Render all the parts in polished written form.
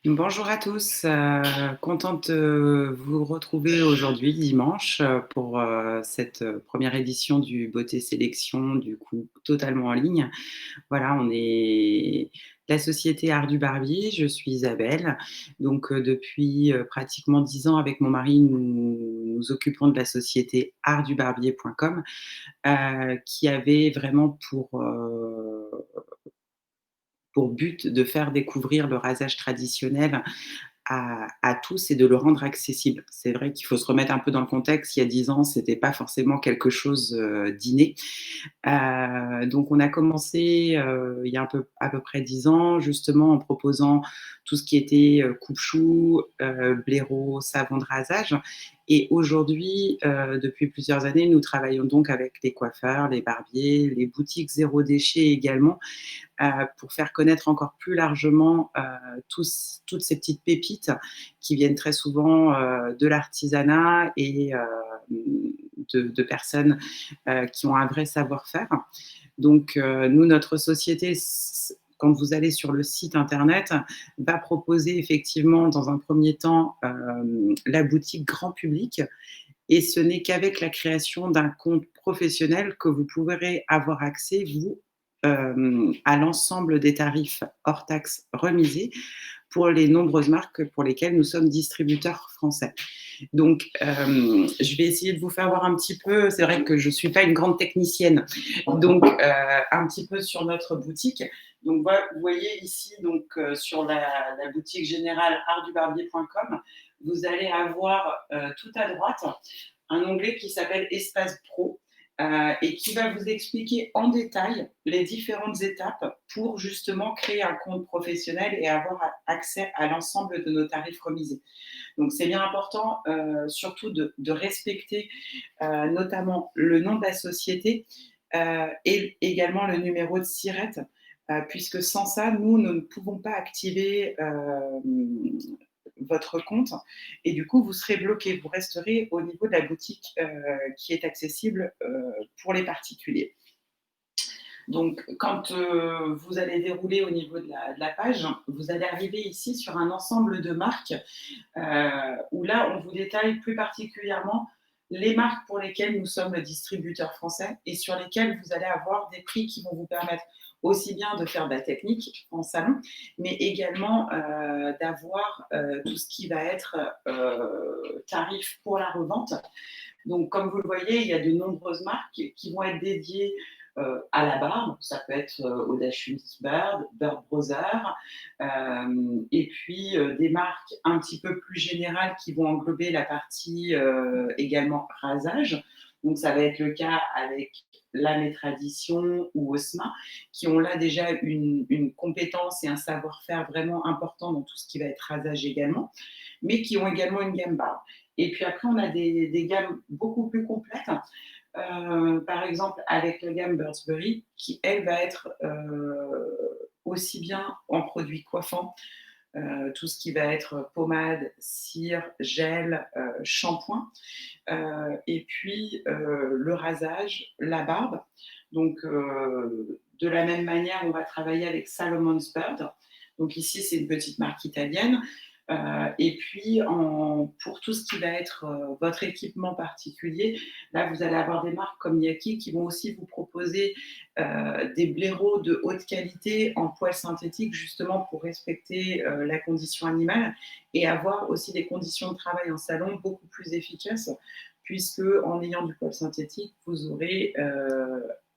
Bonjour à tous, contente de vous retrouver aujourd'hui dimanche, pour, cette, 1re édition du Beauté Sélection, du coup totalement en ligne. Voilà, on est la société Art du Barbier, je suis Isabelle. Donc, depuis, pratiquement 10 ans avec mon mari, nous occupons de la société artdubarbier.com, qui avait vraiment pour but de faire découvrir le rasage traditionnel à tous et de le rendre accessible. C'est vrai qu'il faut se remettre un peu dans le contexte. Il y a 10 ans, c'était pas forcément quelque chose, d'inné. Donc on a commencé, il y a à peu près 10 ans, justement en proposant tout ce qui était, coupe-chou, blaireau, savon de rasage et aujourd'hui, depuis plusieurs années, nous travaillons donc avec les coiffeurs, les barbiers, les boutiques zéro déchet également, pour faire connaître encore plus largement, toutes ces petites pépites qui viennent très souvent, de l'artisanat et de personnes, qui ont un vrai savoir-faire. Donc, nous, notre société, quand vous allez sur le site internet, va proposer effectivement dans un premier temps, la boutique grand public et ce n'est qu'avec la création d'un compte professionnel que vous pourrez avoir accès, vous, à l'ensemble des tarifs hors taxes remisés pour les nombreuses marques pour lesquelles nous sommes distributeurs français. Donc, je vais essayer de vous faire voir un petit peu, c'est vrai que je ne suis pas une grande technicienne, donc un petit peu sur notre boutique. Donc voilà, vous voyez ici donc, sur la boutique générale artdubarbier.com, vous allez avoir, tout à droite un onglet qui s'appelle Espace Pro, et qui va vous expliquer en détail les différentes étapes pour justement créer un compte professionnel et avoir accès à l'ensemble de nos tarifs remisés. Donc c'est bien important, surtout de respecter, notamment le nom de la société, et également le numéro de SIRET, puisque sans ça, nous ne pouvons pas activer, votre compte et du coup, vous serez bloqué. Vous resterez au niveau de la boutique, qui est accessible, pour les particuliers. Donc quand, vous allez dérouler au niveau de la page, vous allez arriver ici sur un ensemble de marques, où là, on vous détaille plus particulièrement les marques pour lesquelles nous sommes le distributeur français et sur lesquelles vous allez avoir des prix qui vont vous permettre aussi bien de faire de la technique en salon, mais également d'avoir tout ce qui va être tarif pour la revente. Donc, comme vous le voyez, il y a de nombreuses marques qui vont être dédiées à la barbe. Ça peut être Audacious Bird, Bird Brother, et puis des marques un petit peu plus générales qui vont englober la partie également rasage. Donc, ça va être le cas avec Lame et Tradition ou Osma, qui ont là déjà une compétence et un savoir-faire vraiment important dans tout ce qui va être rasage également, mais qui ont également une gamme barbe. Et puis après, on a des gammes beaucoup plus complètes, par exemple avec la gamme Burberry, qui elle va être aussi bien en produits coiffants, tout ce qui va être pommade, cire, gel, shampoing, et puis le rasage, la barbe. Donc, de la même manière, on va travailler avec Salomon's Bird. Donc ici, c'est une petite marque italienne. Et puis, pour tout ce qui va être votre équipement particulier, là, vous allez avoir des marques comme Yaki qui vont aussi vous proposer des blaireaux de haute qualité en poils synthétiques, justement pour respecter la condition animale et avoir aussi des conditions de travail en salon beaucoup plus efficaces, puisque en ayant du poil synthétique, vous aurez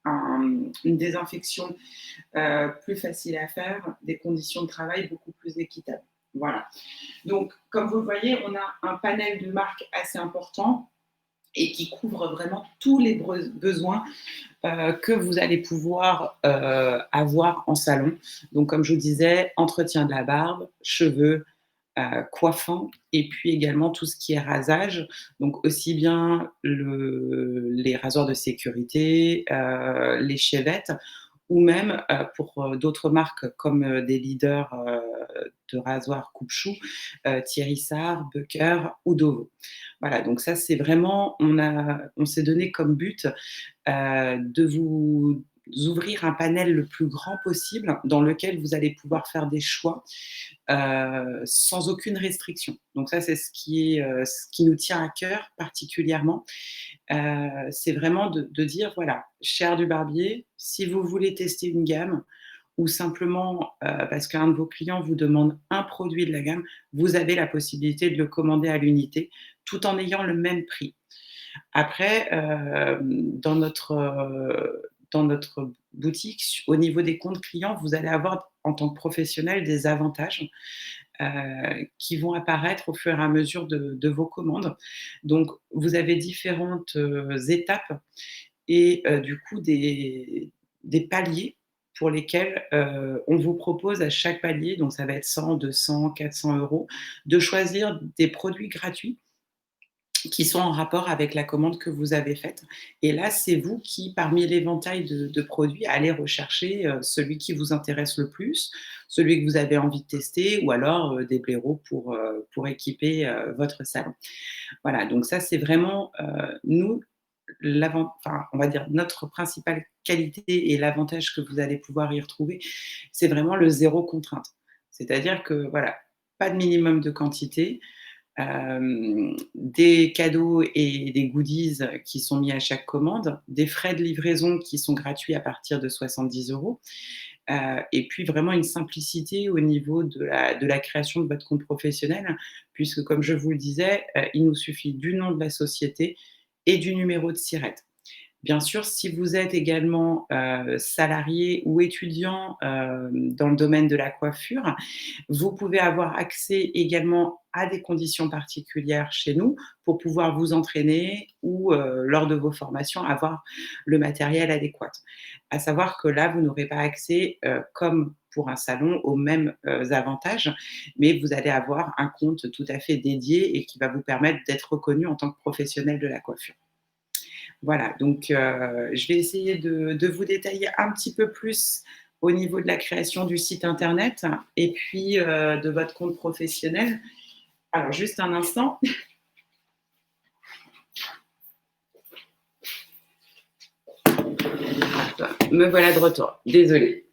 une désinfection plus facile à faire, des conditions de travail beaucoup plus équitables. Voilà. Donc, comme vous le voyez, on a un panel de marques assez important et qui couvre vraiment tous les besoins que vous allez pouvoir avoir en salon. Donc, comme je vous disais, entretien de la barbe, cheveux, coiffant et puis également tout ce qui est rasage. Donc, aussi bien les rasoirs de sécurité, les chevettes ou même pour d'autres marques comme des leaders de rasoirs coupe-chou, Thierry Sarr, Bucker ou Dovo. Voilà, donc ça c'est vraiment, on s'est donné comme but de vous ouvrir un panel le plus grand possible dans lequel vous allez pouvoir faire des choix sans aucune restriction. Donc ça, c'est ce qui nous tient à cœur particulièrement. C'est vraiment de dire, voilà, cher du barbier, si vous voulez tester une gamme ou simplement parce qu'un de vos clients vous demande un produit de la gamme, vous avez la possibilité de le commander à l'unité tout en ayant le même prix. Après, dans notre boutique, au niveau des comptes clients, vous allez avoir en tant que professionnel des avantages qui vont apparaître au fur et à mesure de vos commandes. Donc, vous avez différentes étapes et du coup des paliers pour lesquels on vous propose à chaque palier, donc ça va être 100, 200, 400 euros, de choisir des produits gratuits qui sont en rapport avec la commande que vous avez faite. Et là, c'est vous qui, parmi l'éventail de produits, allez rechercher celui qui vous intéresse le plus, celui que vous avez envie de tester, ou alors des blaireaux pour équiper votre salon. Voilà, donc ça, c'est vraiment nous, enfin, on va dire notre principale qualité et l'avantage que vous allez pouvoir y retrouver, c'est vraiment le zéro contrainte. C'est-à-dire que voilà, pas de minimum de quantité, des cadeaux et des goodies qui sont mis à chaque commande, des frais de livraison qui sont gratuits à partir de 70 euros, et puis vraiment une simplicité au niveau de la création de votre compte professionnel, puisque comme je vous le disais, il nous suffit du nom de la société et du numéro de SIRET. Bien sûr, si vous êtes également salarié ou étudiant dans le domaine de la coiffure, vous pouvez avoir accès également à des conditions particulières chez nous pour pouvoir vous entraîner ou lors de vos formations avoir le matériel adéquat. À savoir que là, vous n'aurez pas accès, comme pour un salon, aux mêmes avantages, mais vous allez avoir un compte tout à fait dédié et qui va vous permettre d'être reconnu en tant que professionnel de la coiffure. Voilà, donc je vais essayer de vous détailler un petit peu plus au niveau de la création du site internet et puis de votre compte professionnel. Alors, juste un instant. Me voilà de retour. Désolée.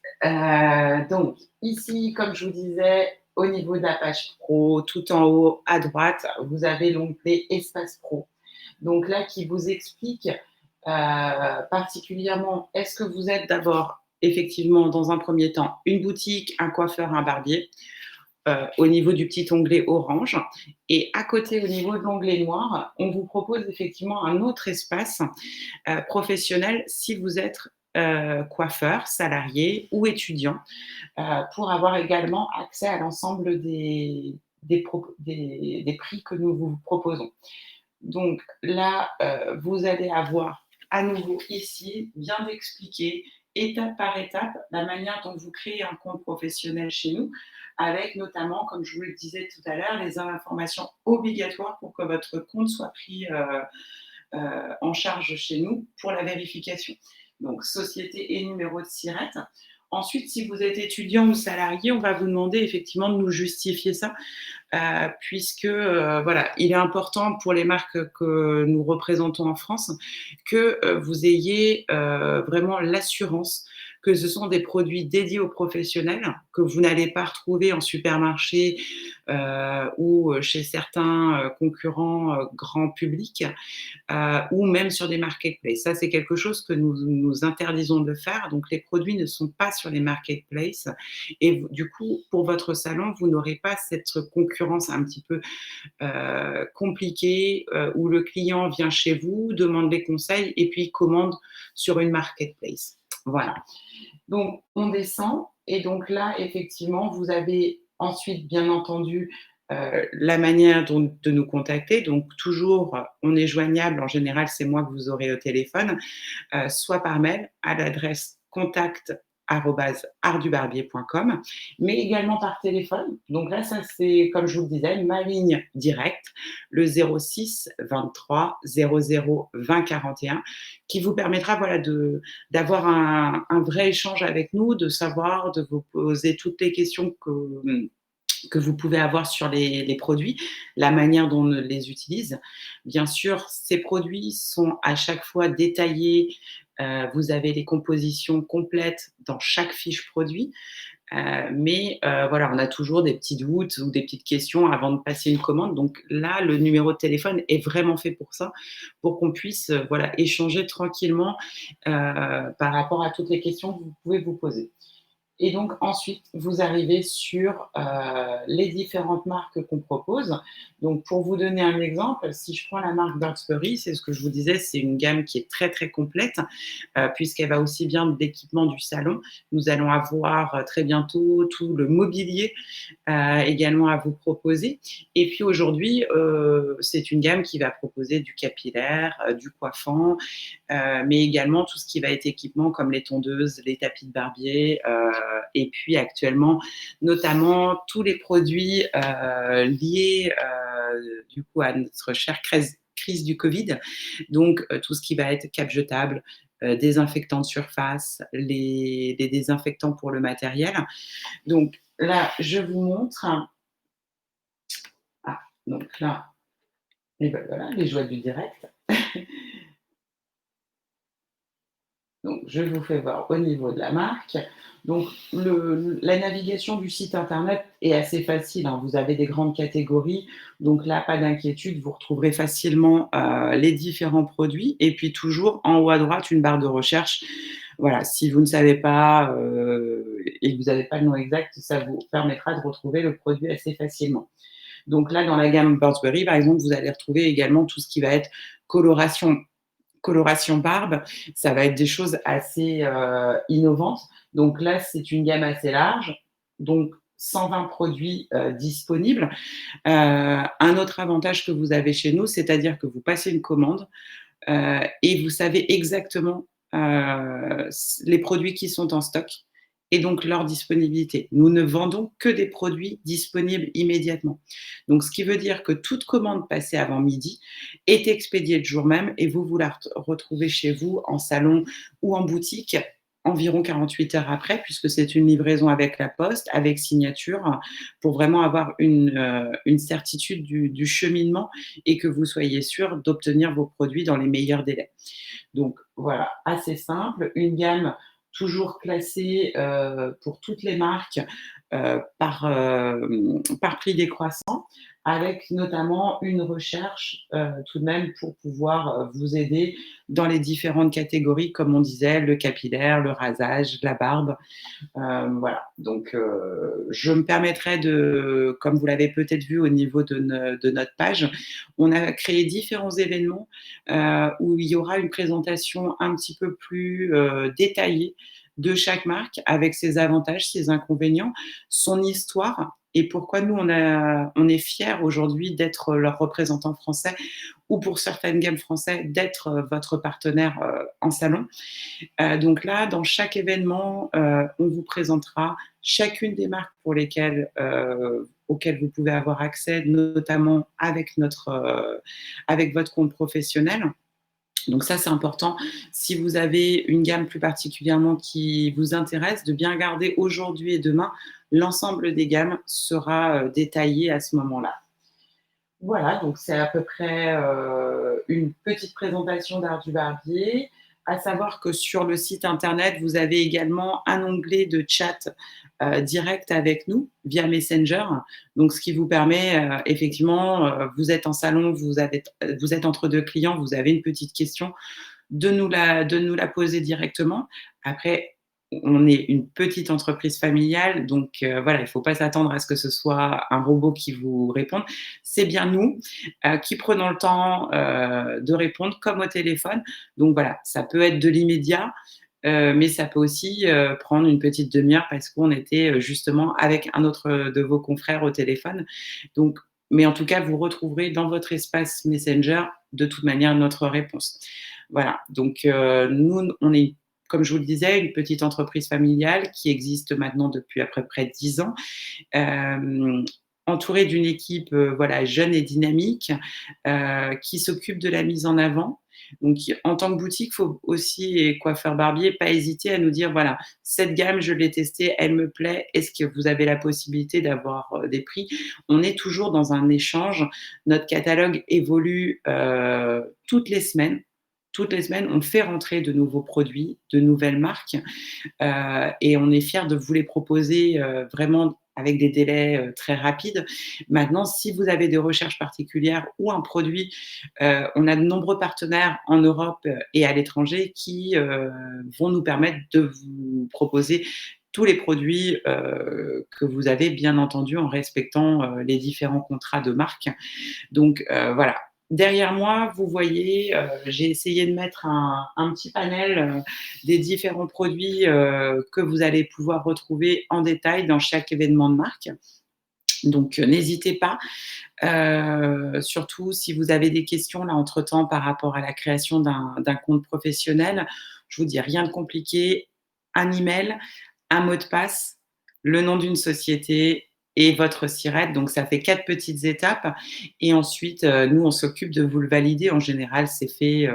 Donc, ici, comme je vous disais, au niveau de la page pro, tout en haut à droite, vous avez l'onglet Espace Pro. Donc là, qui vous explique particulièrement, est-ce que vous êtes d'abord, effectivement, dans un premier temps, une boutique, un coiffeur, un barbier, au niveau du petit onglet orange. Et à côté, au niveau de l'onglet noir, on vous propose effectivement un autre espace professionnel si vous êtes coiffeur, salarié ou étudiant, pour avoir également accès à l'ensemble des prix que nous vous proposons. Donc là, vous allez avoir à nouveau ici bien d'expliquer étape par étape la manière dont vous créez un compte professionnel chez nous, avec notamment, comme je vous le disais tout à l'heure, les informations obligatoires pour que votre compte soit pris en charge chez nous pour la vérification. Donc, société et numéro de SIRET. Ensuite, si vous êtes étudiant ou salarié, on va vous demander effectivement de nous justifier ça, puisque voilà, il est important pour les marques que nous représentons en France que vous ayez vraiment l'assurance que ce sont des produits dédiés aux professionnels, que vous n'allez pas retrouver en supermarché ou chez certains concurrents grand public, ou même sur des marketplaces. Ça, c'est quelque chose que nous interdisons de faire. Donc, les produits ne sont pas sur les marketplaces. Et du coup, pour votre salon, vous n'aurez pas cette concurrence un petit peu compliquée où le client vient chez vous, demande des conseils et puis commande sur une marketplace. Voilà. Donc, on descend et donc là, effectivement, vous avez ensuite, bien entendu, la manière de nous contacter. Donc, toujours, on est joignable. En général, c'est moi que vous aurez au téléphone, soit par mail à l'adresse contact@artdubarbier.com, mais également par téléphone. Donc là, ça, c'est, comme je vous le disais, ma ligne directe, le 06 23 00 20 41, qui vous permettra voilà, d'avoir un vrai échange avec nous, de savoir, de vous poser toutes les questions que vous pouvez avoir sur les produits, la manière dont on les utilise. Bien sûr, ces produits sont à chaque fois détaillés Vous avez les compositions complètes dans chaque fiche produit. Mais voilà, on a toujours des petits doutes ou des petites questions avant de passer une commande. Donc là, le numéro de téléphone est vraiment fait pour ça, pour qu'on puisse, voilà, échanger tranquillement, par rapport à toutes les questions que vous pouvez vous poser. Et donc ensuite, vous arrivez sur, les différentes marques qu'on propose. Donc pour vous donner un exemple, si je prends la marque Birdsbury, c'est ce que je vous disais, c'est une gamme qui est très, très complète, puisqu'elle va aussi bien de l'équipement du salon. Nous allons avoir, très bientôt tout le mobilier, également à vous proposer. Et puis aujourd'hui, c'est une gamme qui va proposer du capillaire, du coiffant, mais également tout ce qui va être équipement comme les tondeuses, les tapis de barbier, et puis actuellement, notamment tous les produits liés du coup à notre chère crise du Covid. Donc, tout ce qui va être cape jetable, désinfectants de surface, les désinfectants pour le matériel. Donc là, je vous montre. Ah, donc là, et ben voilà, les joies du direct. Donc, je vous fais voir au niveau de la marque. Donc, la navigation du site internet est assez facile, hein. Vous avez des grandes catégories. Donc là, pas d'inquiétude, vous retrouverez facilement les différents produits. Et puis, toujours en haut à droite, une barre de recherche. Voilà, si vous ne savez pas et que vous n'avez pas le nom exact, ça vous permettra de retrouver le produit assez facilement. Donc là, dans la gamme Burberry, par exemple, vous allez retrouver également tout ce qui va être coloration barbe, ça va être des choses assez innovantes. Donc là, c'est une gamme assez large, donc 120 produits disponibles. Un autre avantage que vous avez chez nous, c'est-à-dire que vous passez une commande et vous savez exactement les produits qui sont en stock et donc leur disponibilité. Nous ne vendons que des produits disponibles immédiatement. Donc, ce qui veut dire que toute commande passée avant midi est expédiée le jour même et vous la retrouvez chez vous en salon ou en boutique environ 48 heures après, puisque c'est une livraison avec la poste, avec signature, pour vraiment avoir une certitude du cheminement et que vous soyez sûr d'obtenir vos produits dans les meilleurs délais. Donc voilà, assez simple, une gamme toujours classée pour toutes les marques par prix décroissant, avec notamment une recherche tout de même pour pouvoir vous aider dans les différentes catégories, comme on disait, le capillaire, le rasage, la barbe. Voilà, donc je me permettrai de, comme vous l'avez peut-être vu au niveau de notre page, on a créé différents événements où il y aura une présentation un petit peu plus détaillée de chaque marque avec ses avantages, ses inconvénients, son histoire et pourquoi nous, on est fiers aujourd'hui d'être leur représentant français ou pour certaines gammes français d'être votre partenaire en salon. Donc là, dans chaque événement, on vous présentera chacune des marques auxquelles vous pouvez avoir accès, notamment avec votre compte professionnel. Donc ça, c'est important. Si vous avez une gamme plus particulièrement qui vous intéresse, de bien garder aujourd'hui et demain, l'ensemble des gammes sera détaillé à ce moment-là. Voilà, donc c'est à peu près une petite présentation d'Art du Barbier. À savoir que sur le site internet, vous avez également un onglet de chat direct avec nous via Messenger. Donc, ce qui vous permet, effectivement, vous êtes en salon, vous êtes entre deux clients, vous avez une petite question, de nous la poser directement. Après, on est une petite entreprise familiale, donc voilà, il ne faut pas s'attendre à ce que ce soit un robot qui vous réponde. C'est bien nous qui prenons le temps de répondre comme au téléphone. Donc voilà, ça peut être de l'immédiat, mais ça peut aussi prendre une petite demi-heure parce qu'on était justement avec un autre de vos confrères au téléphone. Donc, mais en tout cas, vous retrouverez dans votre espace Messenger de toute manière notre réponse. Voilà, donc nous, on est, comme je vous le disais, une petite entreprise familiale qui existe maintenant depuis à peu près 10 ans, euh, entourée d'une équipe voilà, jeune et dynamique qui s'occupe de la mise en avant. Donc, en tant que boutique, il faut aussi, et coiffeur barbier, pas hésiter à nous dire, voilà, cette gamme, je l'ai testée, elle me plaît, est-ce que vous avez la possibilité d'avoir des prix? On est toujours dans un échange. Notre catalogue évolue toutes les semaines. toutes les semaines, on fait rentrer de nouveaux produits, de nouvelles marques, et on est fiers de vous les proposer, vraiment avec des délais, très rapides. Maintenant, si vous avez des recherches particulières ou un produit, on a de nombreux partenaires en Europe, et à l'étranger qui, vont nous permettre de vous proposer tous les produits, que vous avez, bien entendu en respectant, les différents contrats de marque. Donc voilà. Derrière moi, vous voyez, j'ai essayé de mettre un petit panel, des différents produits, que vous allez pouvoir retrouver en détail dans chaque événement de marque. Donc n'hésitez pas, surtout si vous avez des questions là entre-temps par rapport à la création d'un compte professionnel. Je vous dis rien de compliqué, un email, un mot de passe, le nom d'une société et votre SIRET. Donc ça fait 4 petites étapes et ensuite, nous, on s'occupe de vous le valider. En général, c'est fait,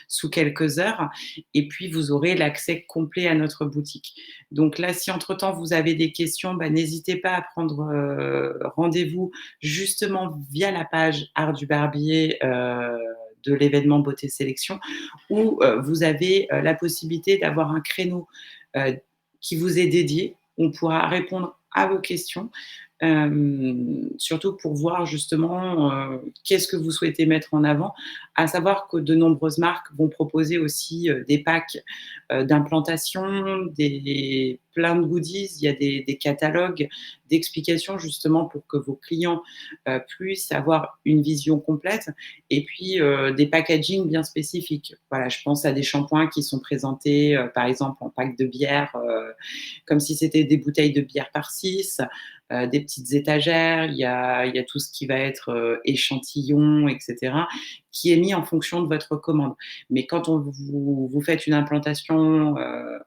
sous quelques heures et puis vous aurez l'accès complet à notre boutique. Donc là, si entre-temps vous avez des questions, bah, n'hésitez pas à prendre, rendez-vous justement via la page Art du Barbier, de l'événement Beauté Sélection où, vous avez, la possibilité d'avoir un créneau, qui vous est dédié. On pourra répondre à vos questions, surtout pour voir justement, qu'est-ce que vous souhaitez mettre en avant. À savoir que de nombreuses marques vont proposer aussi, des packs, d'implantation, des plein de goodies. Il y a des catalogues d'explications justement pour que vos clients, puissent avoir une vision complète et puis, des packagings bien spécifiques. Voilà, je pense à des shampoings qui sont présentés, par exemple en pack de bière, comme si c'était des bouteilles de bière par 6, des petites étagères, il y a tout ce qui va être, échantillons et cetera, qui est mis en fonction de votre commande. Mais quand vous faites une implantation,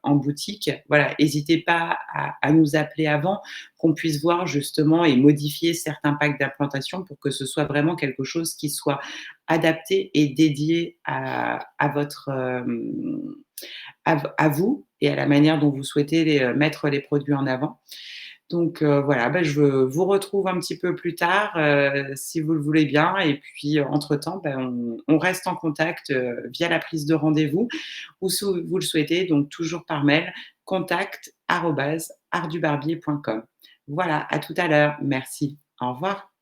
en boutique, voilà, hésitez pas à nous appeler avant, qu'on puisse voir justement et modifier certains packs d'implantation pour que ce soit vraiment quelque chose qui soit adapté et dédié à votre, à vous et à la manière dont vous souhaitez mettre les produits en avant. Donc voilà, bah, je vous retrouve un petit peu plus tard, si vous le voulez bien et puis, entre-temps, bah, on reste en contact, via la prise de rendez-vous ou si vous le souhaitez, donc toujours par mail, contact@artdubarbier.com. Voilà, à tout à l'heure. Merci. Au revoir.